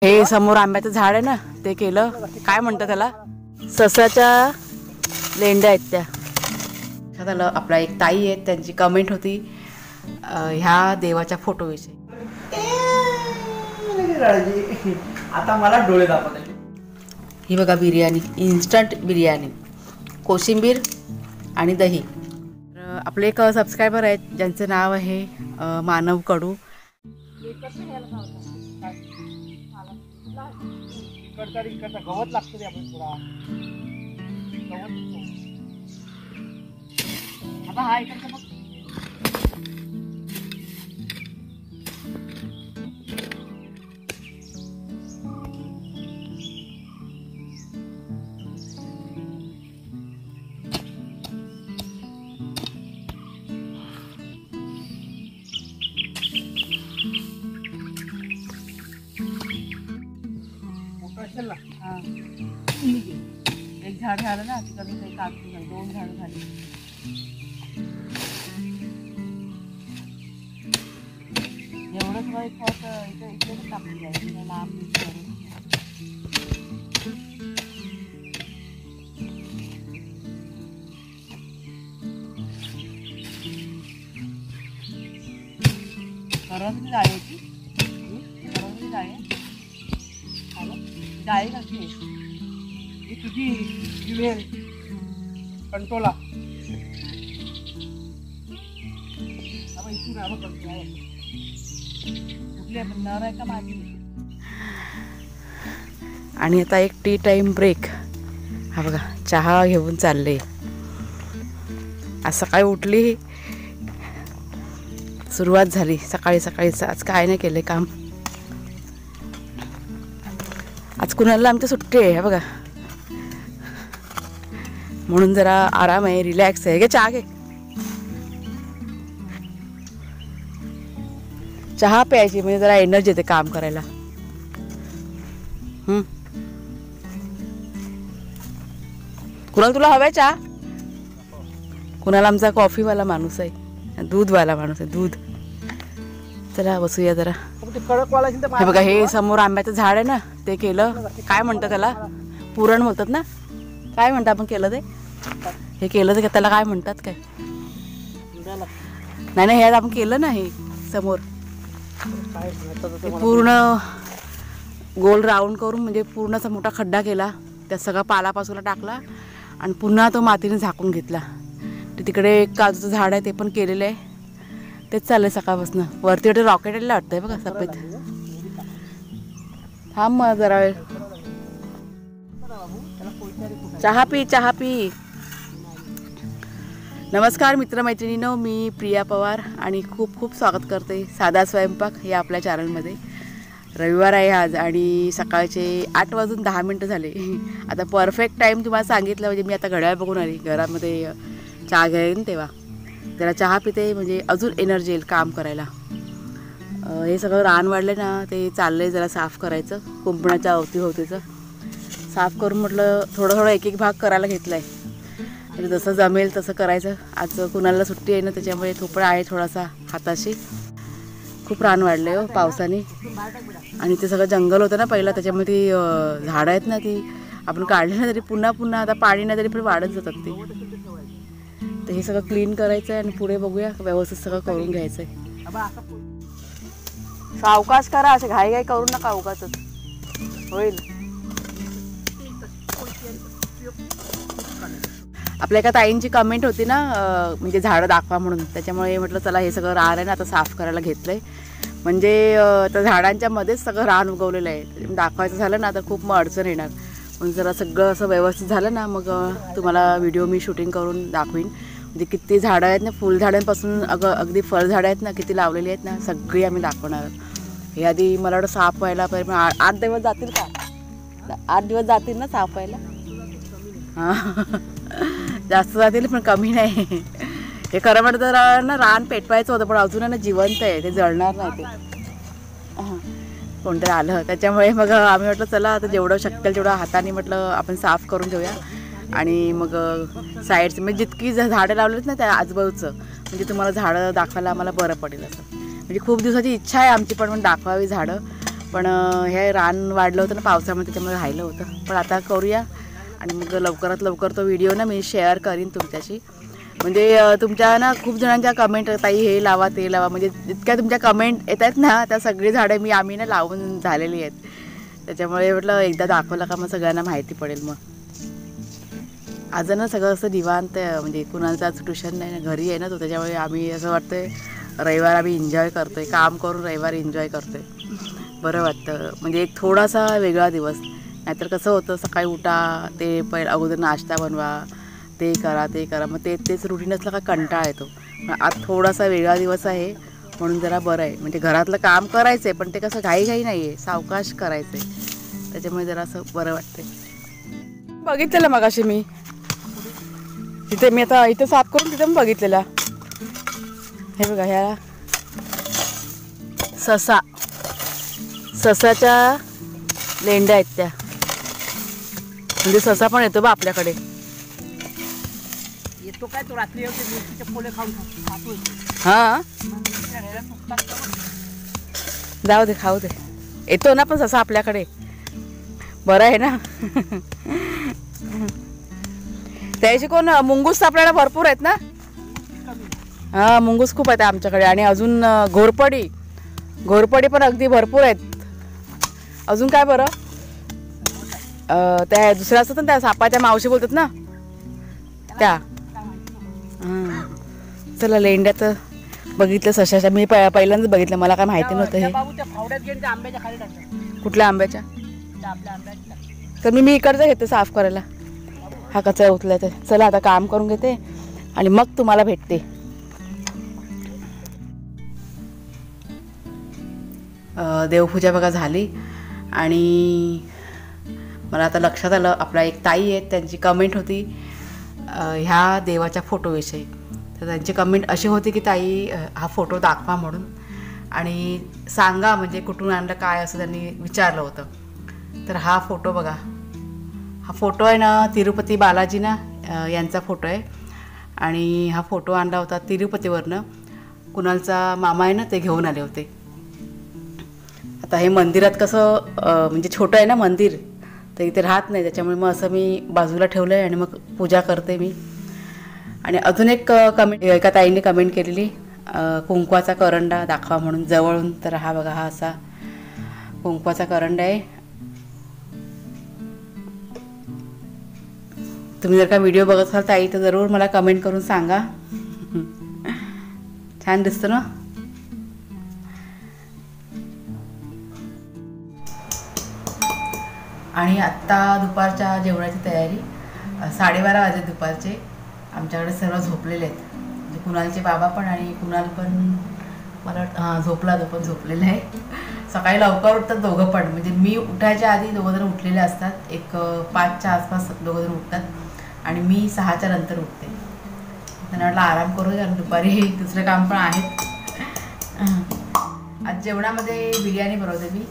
हे समोर आंब्याचं झाड आहे ना, ते केलं. काय म्हणतात त्याला, ससाच्या लेंड्या आहेत त्या. झालं. आपला एक ताई आहेत, त्यांची कमेंट होती ह्या देवाच्या फोटोविषयी. आता मला डोळे दाखवत. ही बघा बिर्याणी, इन्स्टंट बिर्याणी, कोशिंबीर आणि दही. आपले एक सबस्क्रायबर आहेत ज्यांचं नाव आहे मानव कडू. गवत लागतं रे आपण थोडा आता हा इकडचा बघ. एक झाड झालं ना, तिकडे काही कागद झालं, 2 झाडं झाली. एवढंच काही खत इकडे टाकून द्यायचं लांब. करवंदी जाळ्याची करवंदी जाळे कसली ही तुझी जुवेल कंटोला. इथून आपण कुठली आपण नर आहे का माझी. आणि आता एक टी टाइम ब्रेक. हा बघा चहा घेऊन चालले. आज सकाळी उठली, सुरुवात झाली सकाळी सकाळीच. आज काय नाही केले काम. आज कुणाला आमच्या सुट्टी आहे बघा, म्हणून जरा आराम आहे, रिलॅक्स आहे. घे चहा घे. चहा प्यायची म्हणजे जरा एनर्जी येते काम करायला. कुणाला तुला हवाय चहा? कुणाला आमचा कॉफीवाला माणूस आहे, दूधवाला माणूस आहे, दूध. चला बसूया जरा. हे बघा हे समोर आंब्याचं झाड आहे ना, ते केलं. काय म्हणतात त्याला, पुरण बोलतात ना, काय म्हणतात आपण केलं ते, हे केलं ते त्याला काय म्हणतात काय. नाही नाही, हे आपण केलं ना, हे समोर पूर्ण गोल राऊंड करून म्हणजे पूर्ण असा मोठा खड्डा केला, त्यात सगळा पालापासून टाकला आणि पुन्हा तो मातीने झाकून घेतला. तिकडे एक काजूचं झाड आहे, ते पण केलेलं आहे. तेच चाललंय सकाळपासून. वरती वाटतं रॉकेट यायला वाटतंय बघा सफेद. थांब मग जरा वेळ. चहा पी, चहा पी. नमस्कार मित्रमैत्रिणींनो, मी प्रिया पवार आणि खूप खूप स्वागत करते साधा स्वयंपाक या आपल्या चॅनलमध्ये. रविवार आहे आज आणि सकाळचे 8:10 झाले. आता परफेक्ट टाईम तुम्हाला सांगितलं, म्हणजे मी आता घड्याळ बघून आली. घरामध्ये चहा घेईन तेव्हा जरा चहा पिते, म्हणजे अजून एनर्जी येईल काम करायला. हे सगळं रान वाढलं ना, ते चाललंय जरा साफ करायचं. कुंपणाच्या अवतीभोवतीचं साफ करून म्हटलं थोडं एक एक भाग करायला घेतला आहे. म्हणजे जसं जमेल तसं करायचं. आज कुणाला सुट्टी आहे ना, त्याच्यामुळे थोपडा आहे थोडासा हाताशी. खूप रान वाढलं आहे हो पावसाने. आणि ते सगळं जंगल होतं ना पहिलं, त्याच्यामुळे ती झाडं आहेत ना, ती आपण काढली ना तरी पुन्हा आता पाणी नाही तरी पण वाढत जातात ते. तर हे सगळं क्लीन करायचं आहे आणि पुढे बघूया व्यवस्थित सगळं करून घ्यायचं आहे. सावकाश करा, असे घाई करू नका उगाचच, होईल. आपल्या एका ताईंची कमेंट होती ना, म्हणजे झाडं दाखवा म्हणून. त्याच्यामुळे म्हटलं चला हे सगळं रान आहे ना आता साफ करायला घेतलं आहे. म्हणजे त्या झाडांच्या मध्येच सगळं रान उगवलेलं आहे. दाखवायचं झालं ना तर खूप मग अडचण येणार. पण जरा सगळं असं व्यवस्थित झालं ना, मग तुम्हाला व्हिडिओ मी शूटिंग करून दाखवीन. म्हणजे किती झाडं आहेत ना, फुलझाडांपासून अगदी फळझाडं आहेत ना, किती लावलेली आहेत ना, सगळी आम्ही दाखवणार. हे आधी मला वाटतं साफ व्हायला पाहिजे. 8 दिवस जातील का? 8 दिवस जातील ना साफ व्हायला? हां जास्त जातील पण कमी नाही. हे खरं म्हणतं तर ना रान पेटवायचं होतं, पण अजून ना जिवंत आहे, ते जळणार नाही. ते हां कोणतरी आलं त्याच्यामुळे मग आम्ही म्हटलं चला आता जेवढं शक्य तेवढं हाताने म्हटलं आपण साफ करून घेऊया. आणि मग साईडचं म्हणजे जितकी झाडं लावलेत ना त्या आजूबाजूचं, म्हणजे तुम्हाला झाडं दाखवायला आम्हाला बरं पडेल असं. म्हणजे खूप दिवसाची इच्छा आहे आमची पण दाखवावी झाडं. पण हे रान वाढलं होतं ना पावसामध्ये, त्याच्यामुळे राहिलं होतं. पण आता करूया आणि मग लवकरात लवकर तो व्हिडिओ ना मी शेअर करीन तुमच्याशी. म्हणजे तुमच्या ना खूप जणांच्या कमेंट, ताई हे लावा ते लावा, म्हणजे इतक्या तुमच्या कमेंट येत आहेत ना, त्या सगळी झाडं आम्ही ना लावून झालेली आहेत. त्याच्यामुळे म्हटलं एकदा दाखवलं का मग सगळ्यांना माहिती पडेल. मग आज ना सगळं असं निवांत, म्हणजे कुणाचं आज ट्युशन नाही ना, घरी आहे ना तो, त्याच्यामुळे आम्ही असं वाटतंय रविवार आम्ही एन्जॉय करतो आहे, काम करून रविवार एन्जॉय करतो आहे. बरं वाटतं, म्हणजे एक थोडासा वेगळा दिवस. नाहीतर कसं होतं सकाळी उठा, ते अगोदर नाश्ता बनवा, ते करा ते करा, मग तेच रुटीन असलं का कंटाळा येतो. आज थोडासा वेगळा दिवस आहे म्हणून जरा बरं आहे. म्हणजे घरातलं काम करायचं आहे पण ते कसं घाईघाई नाही आहे, सावकाश करायचं आहे, त्याच्यामुळे जरा असं बरं वाटतंय. बघितलेलं मगाशी मी तिथे, मी आता इथे साफ करून तिथे पण बघितलेला. हे बघा, ह्या ससाच्या लेंड्या आहेत त्या, म्हणजे ससा पण येतो बा आपल्याकडे. येतो काय तो रात्री मिरचीचे पोळे खाऊन खातो. हां, जाऊ दे, खाऊ दे, येतो ना पण ससा आपल्याकडे. बरं आहे ना. त्याची कोण मुंगूस आपल्याला भरपूर आहेत ना. हां, मुंगूस खूप आहेत आमच्याकडे. आणि अजून घोरपडी पण अगदी भरपूर आहेत. अजून काय बरं, त्या दुसऱ्या असतात ना, त्या सापाच्या मावशी बोलतात ना त्या. हां, चला लेंड्या तर बघितलं सशाच्या, मी पहिल्यांदाच बघितलं, मला काय माहिती नव्हतं हे. कुठल्या आंब्याच्या? तर मी इकडचं घेते साफ करायला, हा कचरा उचलाय. तर चला आता काम करून घेते आणि मग तुम्हाला भेटते. देवपूजा बघा झाली आणि मला आता लक्षात आलं, आपला एक ताई आहेत त्यांची कमेंट होती ह्या देवाच्या फोटोविषयी. तर त्यांची कमेंट अशी होती की ताई हा फोटो दाखवा म्हणून, आणि सांगा म्हणजे कुठून आणलं काय असं त्यांनी विचारलं होतं. तर हा फोटो बघा, हा फोटो आहे ना तिरुपती बालाजी ना यांचा फोटो आहे. आणि हा फोटो आणला होता तिरुपतीवरनं, कुणालचा मामा आहे ना ते घेऊन आले होते. आता हे मंदिरात कसं म्हणजे छोटं आहे ना मंदिर, तर इथे राहत नाही, त्याच्यामुळे मग असं मी बाजूला ठेवलं आहे आणि मग पूजा करते मी. आणि अजून एक कमेंट एका ताईने कमेंट केलेली, कुंकवाचा करंडा दाखवा म्हणून जवळून. तर हा बघा, हा असा कुंकवाचा करंडा आहे. तुम्ही जर का व्हिडिओ बघत असाल ताई तर जरूर मला कमेंट करून सांगा. छान दिसतं ना. आणि आत्ता दुपारच्या जेवणाची तयारी, 12:30 वाजले दुपारचे. आमच्याकडे सर्व झोपलेले आहेत, म्हणजे कुणालचे बाबा पण आणि कुणाल पण मला झोपला, तो पण झोपलेला आहे. सकाळी लवकर उठतात दोघं पण, म्हणजे मी उठायच्या आधी दोघंजण उठलेले असतात. एक 5च्या आसपास दोघंजण उठतात आणि मी 6च्या नंतर उठते. त्यांना म्हटलं आराम करू, कारण दुपारी दुसरं काम पण आहेत. आज जेवणामध्ये बिर्याणी बनवते मी,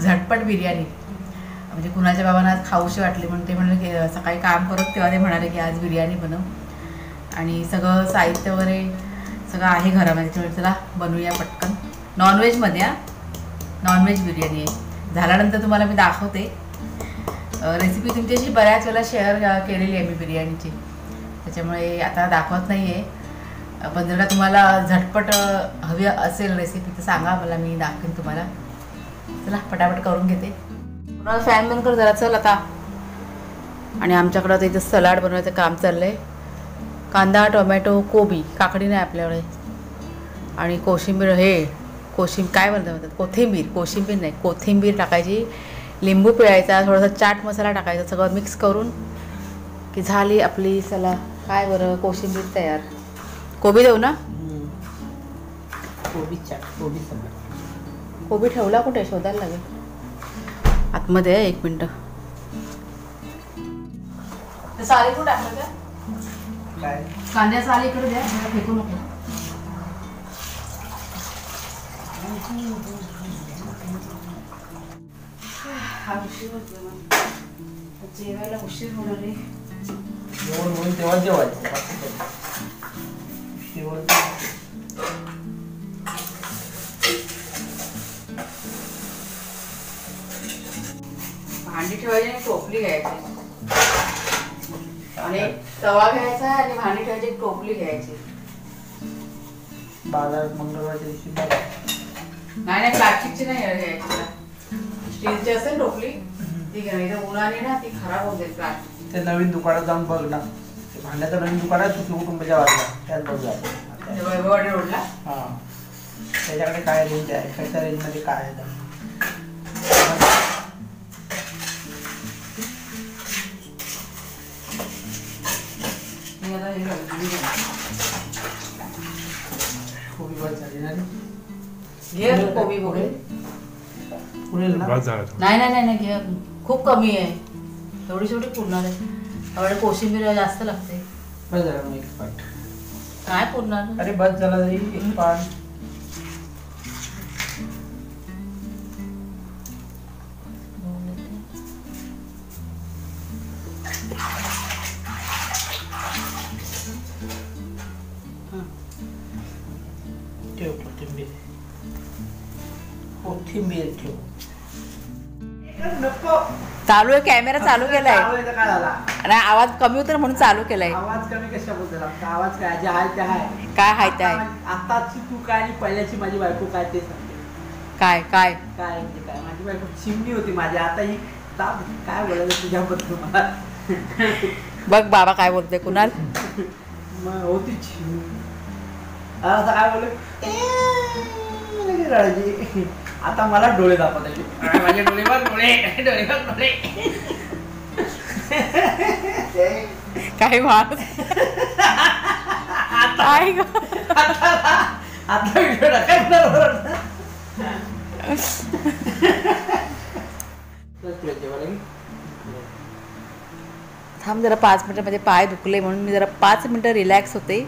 झटपट बिर्याणी. म्हणजे कुणाच्या बाबांना आज खाऊशी वाटली म्हणून ते म्हणाले की सकाळी काम करत तेव्हा ते म्हणाले की आज बिर्याणी बनव. आणि सगळं साहित्य वगैरे सगळं आहे घरामध्ये, त्यामुळे चला बनवूया पटकन. नॉनव्हेजमध्ये नॉनव्हेज बिर्याणी आहे. झाल्यानंतर तुम्हाला मी दाखवते रेसिपी. तुमच्याशी बऱ्याच वेळेला शेअर केलेली आहे मी बिर्याणीची, त्याच्यामुळे आता दाखवत नाही आहे. पण जर का तुम्हाला झटपट हवी असेल रेसिपी तर सांगा मला, मी दाखवेन तुम्हाला. चला पटापट करून घेते. फॅन बंद कर जरा, चल आता. आणि आमच्याकडं तर इथं सलाड बनवायचं काम चाललं आहे. कांदा, टोमॅटो, कोबी, काकडी नाही आपल्याकडे, आणि कोशिंबीर, काय म्हणतात कोशिंबीर नाही, कोथिंबीर टाकायची, लिंबू पिळायचा, थोडासा चाट मसाला टाकायचा, सगळं मिक्स करून की झाली आपली चला काय बरं कोशिंबीर तयार. कोबी देऊ ना, कोबी ठेवला कुठे शोधायला लागेल आतमध्ये. 1 मिनटं. साली कुठं टाकलं का कांद्या, साली इकडे द्या, फेकू नको. हा उशीर होतो, जेवायला उशीर होणार आहे. तेव्हा जेवायचं. भांडी ठेवायची आणि टोपली घ्यायची आणि तवा घ्यायचा आणि भांडी ठेवायची एक टोपली घ्यायची. बाजारात मंगळवारच्या दिवशी नाही प्लास्टिकची नाही घ्यायची, स्टीलची असेल टोपली ती घ्यायची. उन्हाने ना ती खराब होते प्लास्टिक. ते नवीन दुकानात जाऊन बघ ना, भांड्याचं नवीन दुकानात कुटुंबाच्या बाजूला त्यात बघ वैभववाडी रोडला. हां, त्याच्याकडे काय रेंज आहे, कशा रेंजमध्ये काय आहे. कोबी बस झाली ना घे कोबी बघे. पुरेल ना? नाही घे, खूप कमी आहे, एवढी शेवटी पुरणार आहे. आवडे कोशिंबीर जास्त लागते. बस झालं मग एक पाट. काय पुरणार? अरे बस झाला तरी एक पाट. ठेव कोथिंबीर ठेव. नको चालू आहे, कॅमेरा चालू केलाय काय झाला? आणि आवाज कमी होतो म्हणून चालू केलाय. आवाज कमी कशाबद्दल? आवाज काय जे आहे ते आहे. काय हाय ते आहे. आताची तू काय आणि पहिल्याची माझी बायको काय ते सांगते. काय काय काय म्हणजे काय, माझी बायको चिमणी होती माझी, आता ही काय बोलायचं तुझ्याबद्दल मला. बघ बाबा काय बोलते कुणाल. मग होती चिमणी, आता काय बोल रडायची. आता मला डोळे दाखवत माझे डोळे बघ, डोळे बघ डोळे. काय मार काय ग? आता व्हिडिओ टाकायला थांब जरा 5 मिनिटं, म्हणजे पाय दुखले म्हणून मी जरा 5 मिनिटं रिलॅक्स होते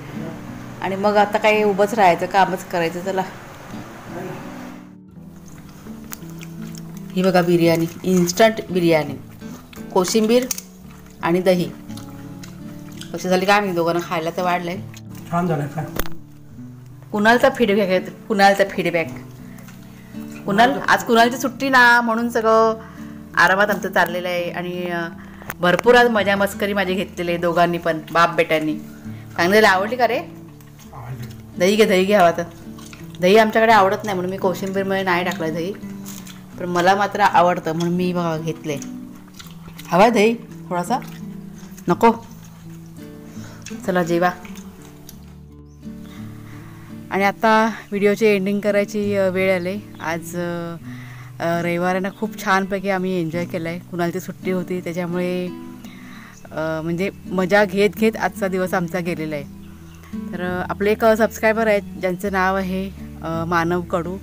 आणि मग आता काही उभंच राहायचं, कामच करायचं. चला ही बघा बिर्याणी, इन्स्टंट बिर्याणी, कोशिंबीर आणि दही. कशी झाली काय मी दोघांना खायला तर वाढलंय. छान झालं का? कुणालचा फीडबॅक आहे, कुणालचा फीडबॅक. कुणाल आज कुणालची सुट्टी ना म्हणून सगळं आरामात आमचं चाललेलं आहे आणि भरपूर आज मजा मस्करी माझी घेतलेली आहे दोघांनी पण, बाप बेटांनी. चांगली आवडली का रे? दही घे हवा तर. दही आमच्याकडे आवडत नाही म्हणून मी कोशिंबीरमध्ये नाही टाकलं दही, पण मला मात्र आवडतं म्हणून मी बघा घेतले. हवा दही थोडासा? नको? चला जेवा. आणि आता व्हिडिओची एंडिंग करायची वेळ आली. आज रविवारानं खूप छानपैकी आम्ही एन्जॉय केला आहे. कुणालची सुट्टी होती त्याच्यामुळे म्हणजे मजा घेत आजचा दिवस आमचा गेलेला आहे. तर आपले एक सबस्क्रायबर आहेत ज्यांचं नाव आहे मानव कडू.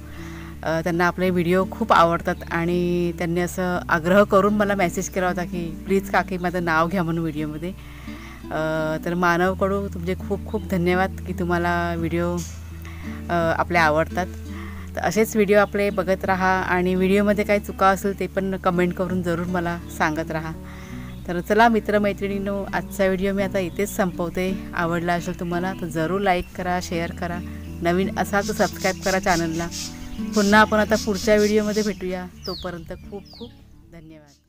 त्यांना आपले व्हिडिओ खूप आवडतात आणि त्यांनी असं आग्रह करून मला मेसेज केला होता की प्लीज काकी माझं नाव घ्या म्हणून व्हिडिओमध्ये. तर मानव कडू तुमचे खूप खूप धन्यवाद की तुम्हाला व्हिडिओ आपले आवडतात. तर असेच व्हिडिओ आपले बघत राहा आणि व्हिडिओमध्ये काही चुका असेल ते पण कमेंट करून जरूर मला सांगत राहा. तर चला मित्रमैत्रिणींनो, आजचा व्हिडिओ मी आता इथेच संपवते. आवडला असेल तुम्हाला तर जरूर लाईक करा, शेअर करा. नवीन असाल तर सबस्क्राईब करा चॅनलला. पुन्हा आपण आता पुढच्या व्हिडिओमध्ये भेटूया. तोपर्यंत खूप खूप धन्यवाद.